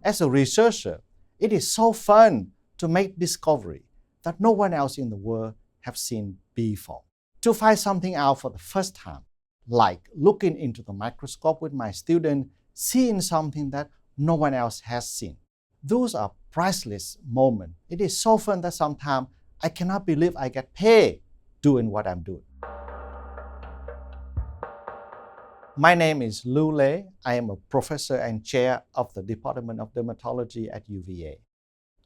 As a researcher, it is so fun to make discovery that no one else in the world have seen before. To find something out for the first time, like looking into the microscope with my student, seeing something that no one else has seen. Those are priceless moments. It is so fun that sometimes I cannot believe I get paid doing what I'm doing. My name is Lưu Lê. I am a professor and chair of the Department of Dermatology at UVA.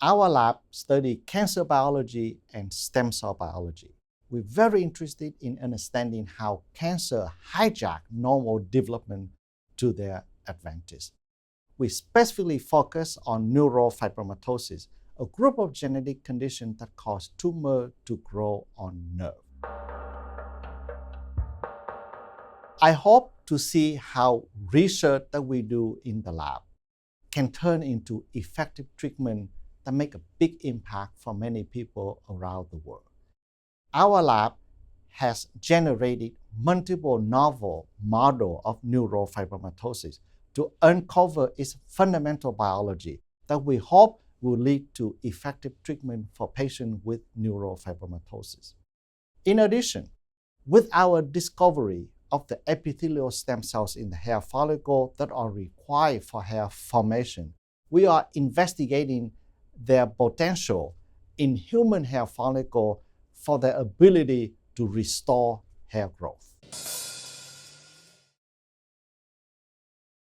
Our lab studies cancer biology and stem cell biology. We're very interested in understanding how cancer hijacks normal development to their advantage. We specifically focus on neurofibromatosis, a group of genetic conditions that cause tumors to grow on nerve. I hope to see how research that we do in the lab can turn into effective treatment that make a big impact for many people around the world. Our lab has generated multiple novel models of neurofibromatosis to uncover its fundamental biology that we hope will lead to effective treatment for patients with neurofibromatosis. In addition, with our discovery of the epithelial stem cells in the hair follicle that are required for hair formation, we are investigating their potential in human hair follicle for their ability to restore hair growth.